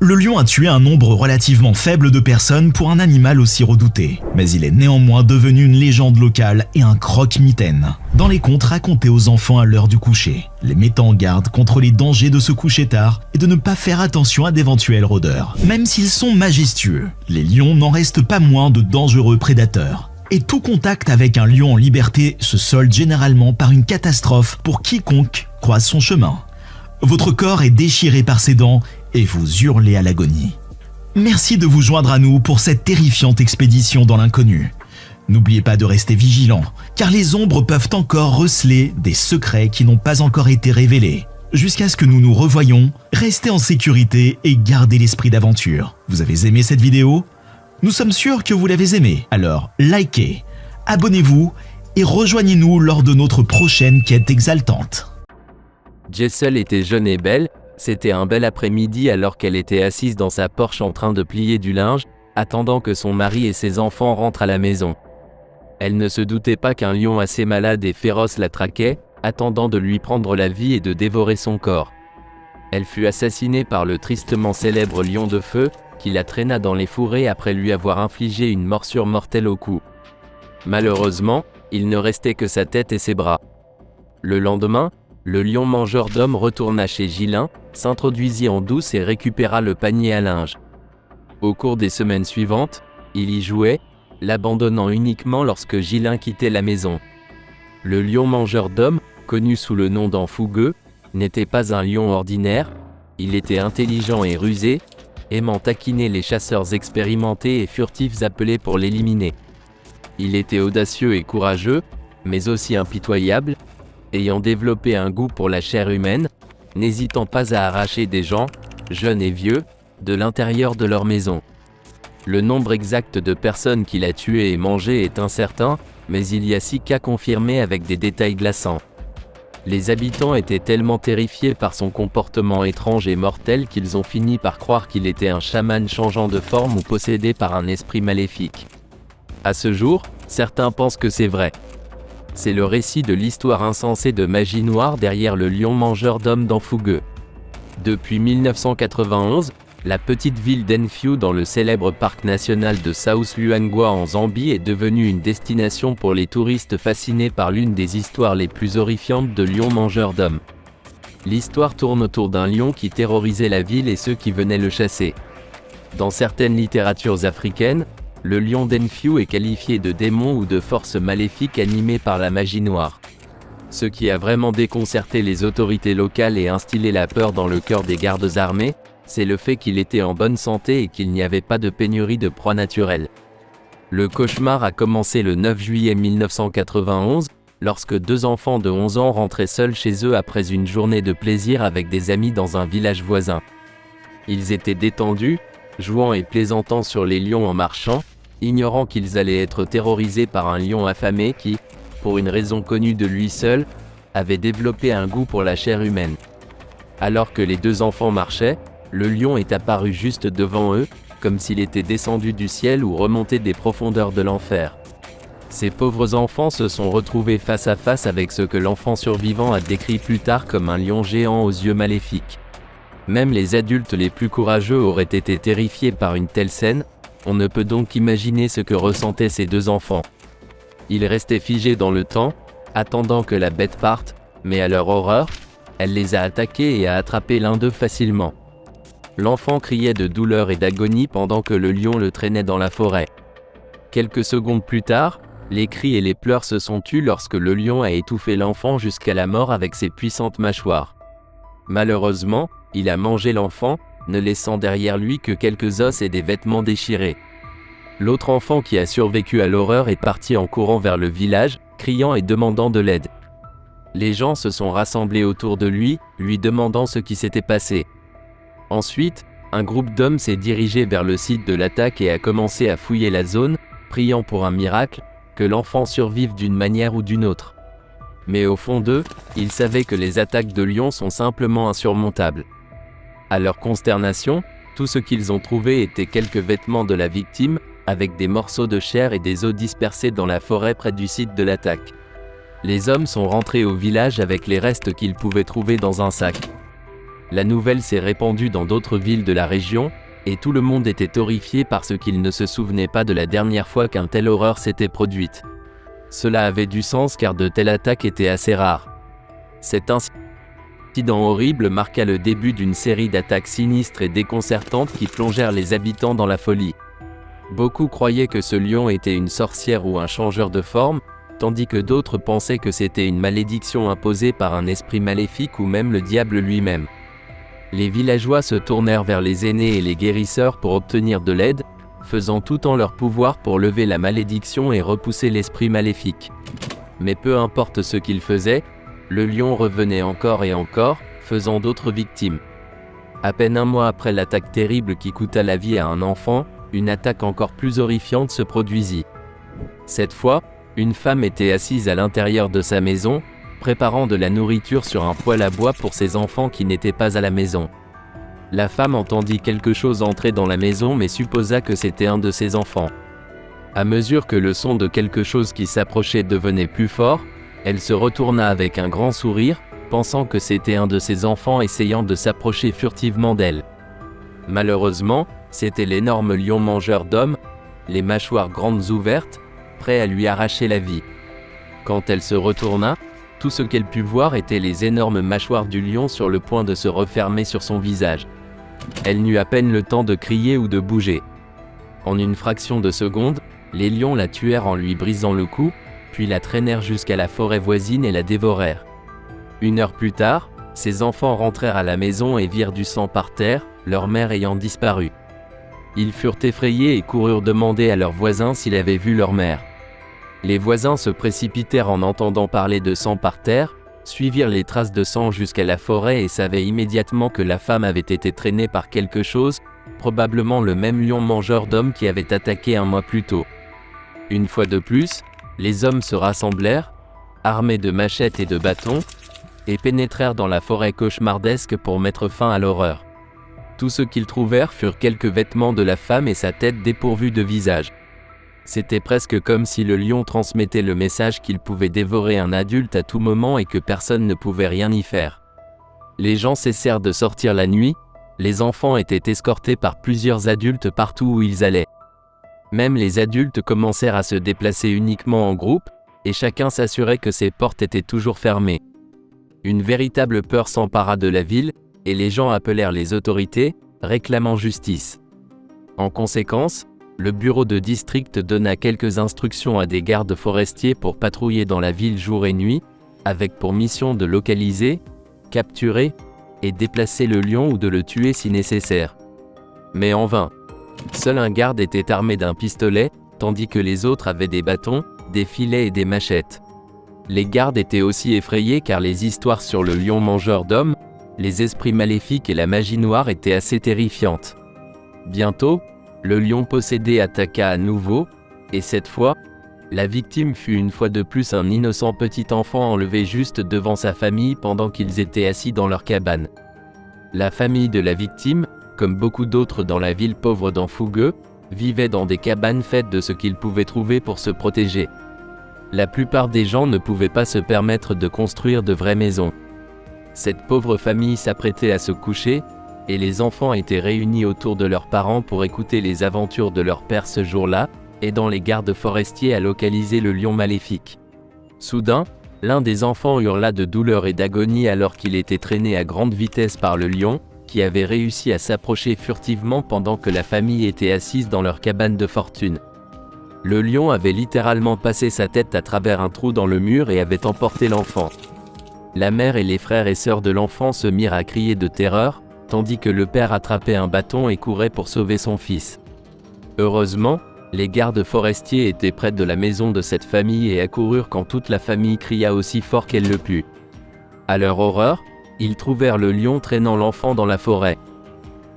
Le lion a tué un nombre relativement faible de personnes pour un animal aussi redouté, mais il est néanmoins devenu une légende locale et un croque-mitaine dans les contes racontés aux enfants à l'heure du coucher, les mettant en garde contre les dangers de se coucher tard et de ne pas faire attention à d'éventuels rôdeurs. Même s'ils sont majestueux, les lions n'en restent pas moins de dangereux prédateurs. Et tout contact avec un lion en liberté se solde généralement par une catastrophe pour quiconque croise son chemin. Votre corps est déchiré par ses dents et vous hurlez à l'agonie. Merci de vous joindre à nous pour cette terrifiante expédition dans l'inconnu. N'oubliez pas de rester vigilant, car les ombres peuvent encore receler des secrets qui n'ont pas encore été révélés. Jusqu'à ce que nous nous revoyions, restez en sécurité et gardez l'esprit d'aventure. Vous avez aimé cette vidéo ? Nous sommes sûrs que vous l'avez aimée, alors likez, abonnez-vous et rejoignez-nous lors de notre prochaine quête exaltante. Jessel était jeune et belle. C'était un bel après-midi alors qu'elle était assise dans sa Porsche en train de plier du linge, attendant que son mari et ses enfants rentrent à la maison. Elle ne se doutait pas qu'un lion assez malade et féroce la traquait, attendant de lui prendre la vie et de dévorer son corps. Elle fut assassinée par le tristement célèbre lion de feu, qui la traîna dans les fourrés après lui avoir infligé une morsure mortelle au cou. Malheureusement, il ne restait que sa tête et ses bras. Le lendemain, le lion mangeur d'hommes retourna chez Ghislain, s'introduisit en douce et récupéra le panier à linge. Au cours des semaines suivantes, il y jouait, l'abandonnant uniquement lorsque Ghislain quittait la maison. Le lion mangeur d'hommes, connu sous le nom d'Enfougueux, n'était pas un lion ordinaire, il était intelligent et rusé, aimant taquiner les chasseurs expérimentés et furtifs appelés pour l'éliminer. Il était audacieux et courageux, mais aussi impitoyable, ayant développé un goût pour la chair humaine, n'hésitant pas à arracher des gens, jeunes et vieux, de l'intérieur de leur maison. Le nombre exact de personnes qu'il a tuées et mangées est incertain, mais il y a 6 cas confirmés avec des détails glaçants. Les habitants étaient tellement terrifiés par son comportement étrange et mortel qu'ils ont fini par croire qu'il était un chaman changeant de forme ou possédé par un esprit maléfique. À ce jour, certains pensent que c'est vrai. C'est le récit de l'histoire insensée de magie noire derrière le lion mangeur d'hommes d'Enfougueux. Depuis 1991, La petite ville d'Enfiu dans le célèbre parc national de South Luangwa en Zambie est devenue une destination pour les touristes fascinés par l'une des histoires les plus horrifiantes de lions mangeurs d'hommes. L'histoire tourne autour d'un lion qui terrorisait la ville et ceux qui venaient le chasser. Dans certaines littératures africaines, le lion d'Enfiu est qualifié de démon ou de force maléfique animée par la magie noire. Ce qui a vraiment déconcerté les autorités locales et instillé la peur dans le cœur des gardes armés, c'est le fait qu'il était en bonne santé et qu'il n'y avait pas de pénurie de proies naturelles. Le cauchemar a commencé le 9 juillet 1991, lorsque deux enfants de 11 ans rentraient seuls chez eux après une journée de plaisir avec des amis dans un village voisin. Ils étaient détendus, jouant et plaisantant sur les lions en marchant, ignorant qu'ils allaient être terrorisés par un lion affamé qui, pour une raison connue de lui seul, avait développé un goût pour la chair humaine. Alors que les deux enfants marchaient, le lion est apparu juste devant eux, comme s'il était descendu du ciel ou remonté des profondeurs de l'enfer. Ces pauvres enfants se sont retrouvés face à face avec ce que l'enfant survivant a décrit plus tard comme un lion géant aux yeux maléfiques. Même les adultes les plus courageux auraient été terrifiés par une telle scène, on ne peut donc imaginer ce que ressentaient ces deux enfants. Ils restaient figés dans le temps, attendant que la bête parte, mais à leur horreur, elle les a attaqués et a attrapé l'un d'eux facilement. L'enfant criait de douleur et d'agonie pendant que le lion le traînait dans la forêt. Quelques secondes plus tard, les cris et les pleurs se sont tus lorsque le lion a étouffé l'enfant jusqu'à la mort avec ses puissantes mâchoires. Malheureusement, il a mangé l'enfant, ne laissant derrière lui que quelques os et des vêtements déchirés. L'autre enfant qui a survécu à l'horreur est parti en courant vers le village, criant et demandant de l'aide. Les gens se sont rassemblés autour de lui, lui demandant ce qui s'était passé. Ensuite, un groupe d'hommes s'est dirigé vers le site de l'attaque et a commencé à fouiller la zone, priant pour un miracle, que l'enfant survive d'une manière ou d'une autre. Mais au fond d'eux, ils savaient que les attaques de lions sont simplement insurmontables. À leur consternation, tout ce qu'ils ont trouvé était quelques vêtements de la victime, avec des morceaux de chair et des os dispersés dans la forêt près du site de l'attaque. Les hommes sont rentrés au village avec les restes qu'ils pouvaient trouver dans un sac. La nouvelle s'est répandue dans d'autres villes de la région, et tout le monde était horrifié parce qu'il ne se souvenait pas de la dernière fois qu'une telle horreur s'était produite. Cela avait du sens car de telles attaques étaient assez rares. Cet incident horrible marqua le début d'une série d'attaques sinistres et déconcertantes qui plongèrent les habitants dans la folie. Beaucoup croyaient que ce lion était une sorcière ou un changeur de forme, tandis que d'autres pensaient que c'était une malédiction imposée par un esprit maléfique ou même le diable lui-même. Les villageois se tournèrent vers les aînés et les guérisseurs pour obtenir de l'aide, faisant tout en leur pouvoir pour lever la malédiction et repousser l'esprit maléfique. Mais peu importe ce qu'ils faisaient, le lion revenait encore et encore, faisant d'autres victimes. À peine un mois après l'attaque terrible qui coûta la vie à un enfant, une attaque encore plus horrifiante se produisit. Cette fois, une femme était assise à l'intérieur de sa maison, préparant de la nourriture sur un poêle à bois pour ses enfants qui n'étaient pas à la maison. La femme entendit quelque chose entrer dans la maison mais supposa que c'était un de ses enfants. À mesure que le son de quelque chose qui s'approchait devenait plus fort, elle se retourna avec un grand sourire, pensant que c'était un de ses enfants essayant de s'approcher furtivement d'elle. Malheureusement, c'était l'énorme lion mangeur d'hommes, les mâchoires grandes ouvertes, prêt à lui arracher la vie. Quand elle se retourna, tout ce qu'elle put voir était les énormes mâchoires du lion sur le point de se refermer sur son visage. Elle n'eut à peine le temps de crier ou de bouger. En une fraction de seconde, les lions la tuèrent en lui brisant le cou, puis la traînèrent jusqu'à la forêt voisine et la dévorèrent. 1 heure plus tard, ses enfants rentrèrent à la maison et virent du sang par terre, leur mère ayant disparu. Ils furent effrayés et coururent demander à leurs voisins s'ils avaient vu leur mère. Les voisins se précipitèrent en entendant parler de sang par terre, suivirent les traces de sang jusqu'à la forêt et savaient immédiatement que la femme avait été traînée par quelque chose, probablement le même lion mangeur d'hommes qui avait attaqué un mois plus tôt. Une fois de plus, les hommes se rassemblèrent, armés de machettes et de bâtons, et pénétrèrent dans la forêt cauchemardesque pour mettre fin à l'horreur. Tout ce qu'ils trouvèrent furent quelques vêtements de la femme et sa tête dépourvue de visage. C'était presque comme si le lion transmettait le message qu'il pouvait dévorer un adulte à tout moment et que personne ne pouvait rien y faire. Les gens cessèrent de sortir la nuit, Les enfants étaient escortés par plusieurs adultes partout où ils allaient. Même les adultes commencèrent à se déplacer uniquement en groupe, et chacun s'assurait que ses portes étaient toujours fermées. Une véritable peur s'empara de la ville, et les gens appelèrent les autorités, réclamant justice. En conséquence, le bureau de district donna quelques instructions à des gardes forestiers pour patrouiller dans la ville jour et nuit, avec pour mission de localiser, capturer et déplacer le lion ou de le tuer si nécessaire. Mais en vain. Seul un garde était armé d'un pistolet, tandis que les autres avaient des bâtons, des filets et des machettes. Les gardes étaient aussi effrayés car les histoires sur le lion mangeur d'hommes, les esprits maléfiques et la magie noire étaient assez terrifiantes. Bientôt, le lion possédé attaqua à nouveau, et cette fois, la victime fut une fois de plus un innocent petit enfant enlevé juste devant sa famille pendant qu'ils étaient assis dans leur cabane. La famille de la victime, comme beaucoup d'autres dans la ville pauvre d'Anfougueux, vivait dans des cabanes faites de ce qu'ils pouvaient trouver pour se protéger. La plupart des gens ne pouvaient pas se permettre de construire de vraies maisons. Cette pauvre famille s'apprêtait à se coucher, et les enfants étaient réunis autour de leurs parents pour écouter les aventures de leur père ce jour-là, aidant les gardes forestiers à localiser le lion maléfique. Soudain, l'un des enfants hurla de douleur et d'agonie alors qu'il était traîné à grande vitesse par le lion, qui avait réussi à s'approcher furtivement pendant que la famille était assise dans leur cabane de fortune. Le lion avait littéralement passé sa tête à travers un trou dans le mur et avait emporté l'enfant. La mère et les frères et sœurs de l'enfant se mirent à crier de terreur, tandis que le père attrapait un bâton et courait pour sauver son fils. Heureusement, les gardes forestiers étaient près de la maison de cette famille et accoururent quand toute la famille cria aussi fort qu'elle le put. À leur horreur, ils trouvèrent le lion traînant l'enfant dans la forêt.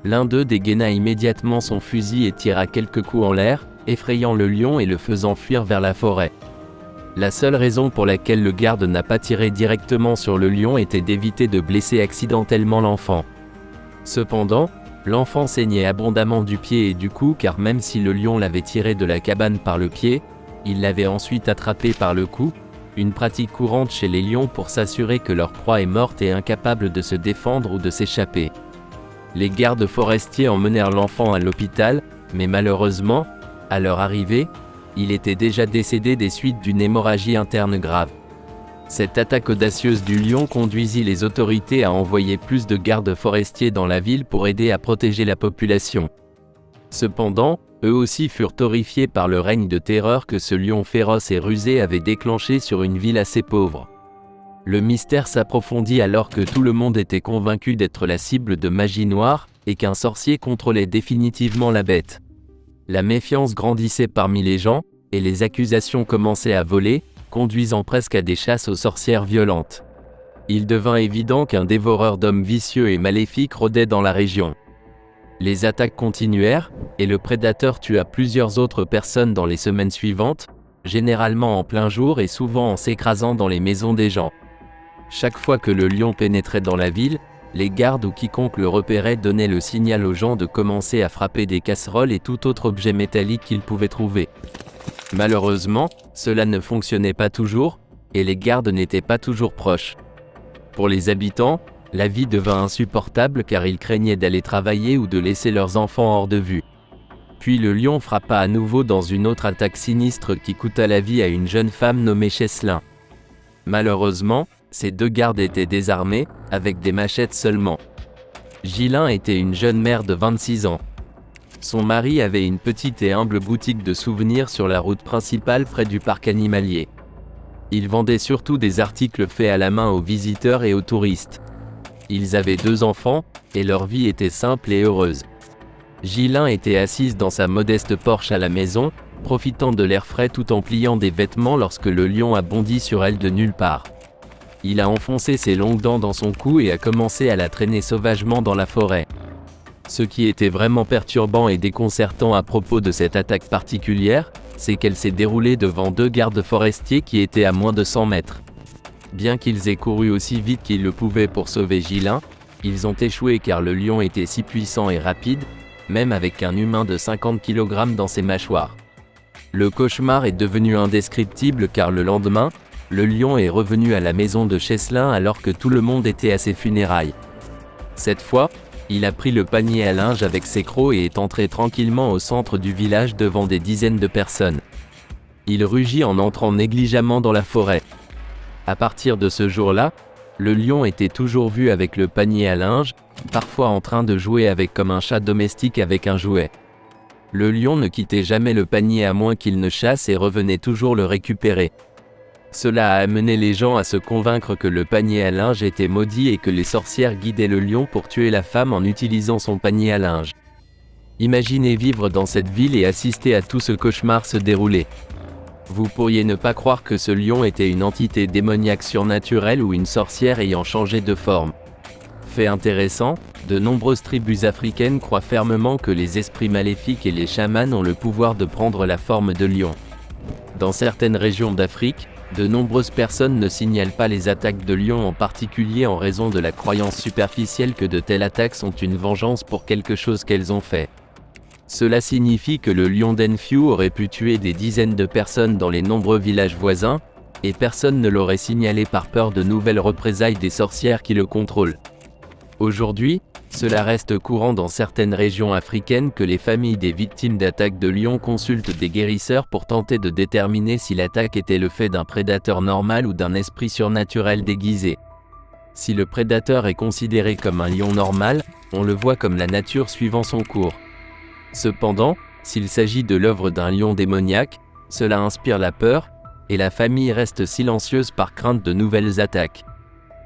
L'un d'eux dégaina immédiatement son fusil et tira quelques coups en l'air, effrayant le lion et le faisant fuir vers la forêt. La seule raison pour laquelle le garde n'a pas tiré directement sur le lion était d'éviter de blesser accidentellement l'enfant. Cependant, l'enfant saignait abondamment du pied et du cou car même si le lion l'avait tiré de la cabane par le pied, il l'avait ensuite attrapé par le cou, une pratique courante chez les lions pour s'assurer que leur proie est morte et incapable de se défendre ou de s'échapper. Les gardes forestiers emmenèrent l'enfant à l'hôpital, mais malheureusement, à leur arrivée, il était déjà décédé des suites d'une hémorragie interne grave. Cette attaque audacieuse du lion conduisit les autorités à envoyer plus de gardes forestiers dans la ville pour aider à protéger la population. Cependant, eux aussi furent horrifiés par le règne de terreur que ce lion féroce et rusé avait déclenché sur une ville assez pauvre. Le mystère s'approfondit alors que tout le monde était convaincu d'être la cible de magie noire, et qu'un sorcier contrôlait définitivement la bête. La méfiance grandissait parmi les gens, et les accusations commençaient à voler, conduisant presque à des chasses aux sorcières violentes. Il devint évident qu'un dévoreur d'hommes vicieux et maléfiques rôdait dans la région. Les attaques continuèrent, et le prédateur tua plusieurs autres personnes dans les semaines suivantes, généralement en plein jour et souvent en s'écrasant dans les maisons des gens. Chaque fois que le lion pénétrait dans la ville, les gardes ou quiconque le repérait donnaient le signal aux gens de commencer à frapper des casseroles et tout autre objet métallique qu'ils pouvaient trouver. Malheureusement, cela ne fonctionnait pas toujours, et les gardes n'étaient pas toujours proches. Pour les habitants, la vie devint insupportable car ils craignaient d'aller travailler ou de laisser leurs enfants hors de vue. Puis le lion frappa à nouveau dans une autre attaque sinistre qui coûta la vie à une jeune femme nommée Cheslin. Malheureusement, ces deux gardes étaient désarmés, avec des machettes seulement. Gilin était une jeune mère de 26 ans. Son mari avait une petite et humble boutique de souvenirs sur la route principale près du parc animalier. Il vendait surtout des articles faits à la main aux visiteurs et aux touristes. Ils avaient 2 enfants, et leur vie était simple et heureuse. Gilin était assise dans sa modeste Porsche à la maison, profitant de l'air frais tout en pliant des vêtements lorsque le lion a bondi sur elle de nulle part. Il a enfoncé ses longues dents dans son cou et a commencé à la traîner sauvagement dans la forêt. Ce qui était vraiment perturbant et déconcertant à propos de cette attaque particulière, c'est qu'elle s'est déroulée devant 2 gardes forestiers qui étaient à moins de 100 mètres. Bien qu'ils aient couru aussi vite qu'ils le pouvaient pour sauver Gilin, ils ont échoué car le lion était si puissant et rapide, même avec un humain de 50 kg dans ses mâchoires. Le cauchemar est devenu indescriptible car le lendemain, le lion est revenu à la maison de Cheslin alors que tout le monde était à ses funérailles. Cette fois, Il a pris le panier à linge avec ses crocs et est entré tranquillement au centre du village devant des dizaines de personnes. Il rugit en entrant négligemment dans la forêt. À partir de ce jour-là, le lion était toujours vu avec le panier à linge, parfois en train de jouer avec comme un chat domestique avec un jouet. Le lion ne quittait jamais le panier à moins qu'il ne chasse et revenait toujours le récupérer. Cela a amené les gens à se convaincre que le panier à linge était maudit et que les sorcières guidaient le lion pour tuer la femme en utilisant son panier à linge. Imaginez vivre dans cette ville et assister à tout ce cauchemar se dérouler. Vous pourriez ne pas croire que ce lion était une entité démoniaque surnaturelle ou une sorcière ayant changé de forme. Fait intéressant, de nombreuses tribus africaines croient fermement que les esprits maléfiques et les chamans ont le pouvoir de prendre la forme de lion. Dans certaines régions d'Afrique, de nombreuses personnes ne signalent pas les attaques de lions en particulier en raison de la croyance superficielle que de telles attaques sont une vengeance pour quelque chose qu'elles ont fait. Cela signifie que le lion d'Enfiu aurait pu tuer des dizaines de personnes dans les nombreux villages voisins, et personne ne l'aurait signalé par peur de nouvelles représailles des sorcières qui le contrôlent. Aujourd'hui, cela reste courant dans certaines régions africaines que les familles des victimes d'attaques de lions consultent des guérisseurs pour tenter de déterminer si l'attaque était le fait d'un prédateur normal ou d'un esprit surnaturel déguisé. Si le prédateur est considéré comme un lion normal, on le voit comme la nature suivant son cours. Cependant, s'il s'agit de l'œuvre d'un lion démoniaque, cela inspire la peur, et la famille reste silencieuse par crainte de nouvelles attaques.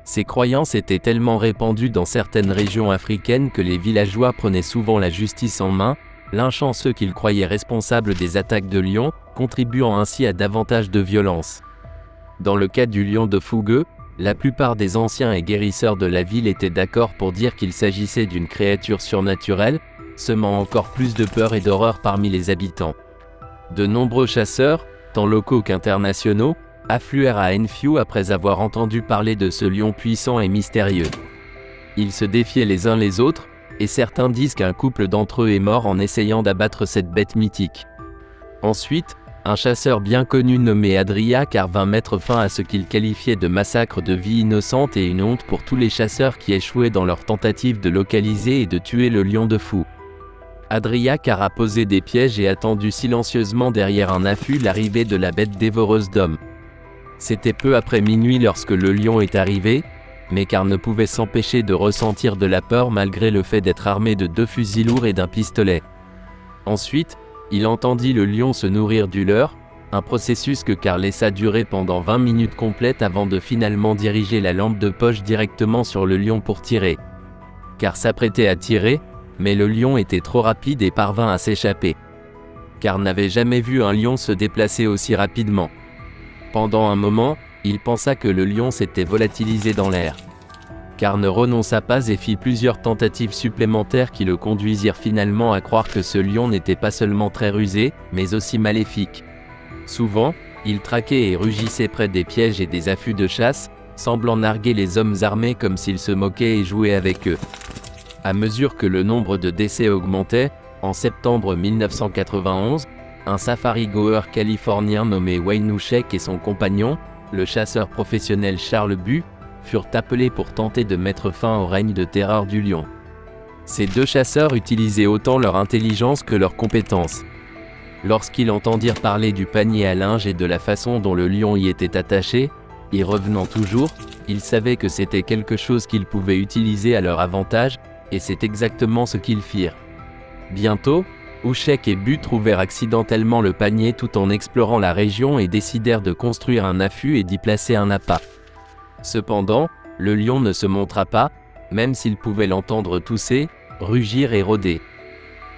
Ces croyances étaient tellement répandues dans certaines régions africaines que les villageois prenaient souvent la justice en main, lynchant ceux qu'ils croyaient responsables des attaques de lions, contribuant ainsi à davantage de violence. Dans le cas du lion de Fougueux, la plupart des anciens et guérisseurs de la ville étaient d'accord pour dire qu'il s'agissait d'une créature surnaturelle, semant encore plus de peur et d'horreur parmi les habitants. De nombreux chasseurs, tant locaux qu'internationaux, affluèrent à Enfiu après avoir entendu parler de ce lion puissant et mystérieux. Ils se défiaient les uns les autres, et certains disent qu'un couple d'entre eux est mort en essayant d'abattre cette bête mythique. Ensuite, un chasseur bien connu nommé Adriacar vint mettre fin à ce qu'il qualifiait de massacre de vie innocente et une honte pour tous les chasseurs qui échouaient dans leur tentative de localiser et de tuer le lion de fou. Adriacar a posé des pièges et attendu silencieusement derrière un affût l'arrivée de la bête dévoreuse d'hommes. C'était peu après minuit lorsque le lion est arrivé, mais Car ne pouvait s'empêcher de ressentir de la peur malgré le fait d'être armé de 2 fusils lourds et d'un pistolet. Ensuite, il entendit le lion se nourrir du leur, un processus que Car laissa durer pendant 20 minutes complètes avant de finalement diriger la lampe de poche directement sur le lion pour tirer. Car s'apprêtait à tirer, mais le lion était trop rapide et parvint à s'échapper. Car n'avait jamais vu un lion se déplacer aussi rapidement. Pendant un moment, il pensa que le lion s'était volatilisé dans l'air. Car ne renonça pas et fit plusieurs tentatives supplémentaires qui le conduisirent finalement à croire que ce lion n'était pas seulement très rusé, mais aussi maléfique. Souvent, il traquait et rugissait près des pièges et des affûts de chasse, semblant narguer les hommes armés comme s'il se moquait et jouait avec eux. À mesure que le nombre de décès augmentait, en septembre 1991, un safari-goer californien nommé Wayne Ushek et son compagnon, le chasseur professionnel Charles Bu, furent appelés pour tenter de mettre fin au règne de terreur du lion. Ces 2 chasseurs utilisaient autant leur intelligence que leurs compétences. Lorsqu'ils entendirent parler du panier à linge et de la façon dont le lion y était attaché, y revenant toujours, ils savaient que c'était quelque chose qu'ils pouvaient utiliser à leur avantage, et c'est exactement ce qu'ils firent. Bientôt, Ushek et Bu trouvèrent accidentellement le panier tout en explorant la région et décidèrent de construire un affût et d'y placer un appât. Cependant, le lion ne se montra pas, même s'ils pouvaient l'entendre tousser, rugir et rôder.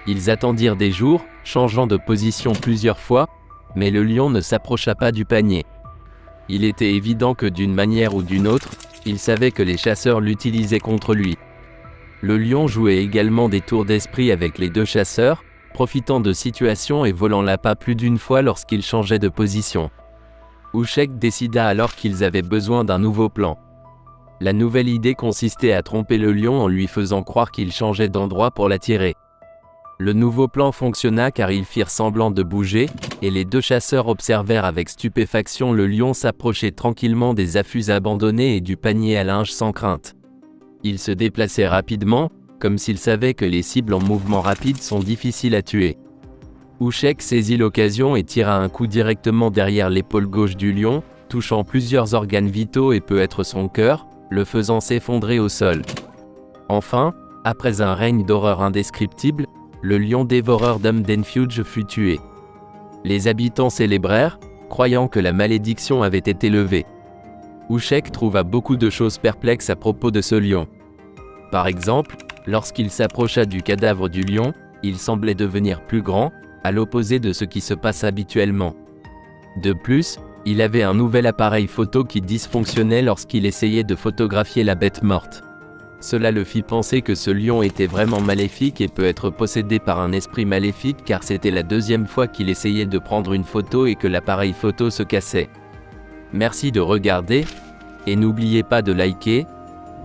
Ils attendirent des jours, changeant de position plusieurs fois, mais le lion ne s'approcha pas du panier. Il était évident que d'une manière ou d'une autre, il savait que les chasseurs l'utilisaient contre lui. Le lion jouait également des tours d'esprit avec les 2 chasseurs, profitant de situations et volant l'appât plus d'une fois lorsqu'ils changeaient de position. Ushek décida alors qu'ils avaient besoin d'un nouveau plan. La nouvelle idée consistait à tromper le lion en lui faisant croire qu'il changeait d'endroit pour l'attirer. Le nouveau plan fonctionna car ils firent semblant de bouger, et les 2 chasseurs observèrent avec stupéfaction le lion s'approcher tranquillement des affûts abandonnés et du panier à linge sans crainte. Il se déplaçait rapidement, comme s'il savait que les cibles en mouvement rapide sont difficiles à tuer. Ushek saisit l'occasion et tira un coup directement derrière l'épaule gauche du lion, touchant plusieurs organes vitaux et peut-être son cœur, le faisant s'effondrer au sol. Enfin, après un règne d'horreur indescriptible, le lion dévoreur d'hommes d'Enfuge fut tué. Les habitants célébrèrent, croyant que la malédiction avait été levée. Ushek trouva beaucoup de choses perplexes à propos de ce lion. Par exemple, lorsqu'il s'approcha du cadavre du lion, il semblait devenir plus grand, à l'opposé de ce qui se passe habituellement. De plus, il avait un nouvel appareil photo qui dysfonctionnait lorsqu'il essayait de photographier la bête morte. Cela le fit penser que ce lion était vraiment maléfique et peut être possédé par un esprit maléfique car c'était la deuxième fois qu'il essayait de prendre une photo et que l'appareil photo se cassait. Merci de regarder, et n'oubliez pas de liker,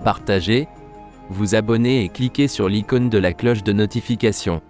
partager, vous abonner et cliquer sur l'icône de la cloche de notification.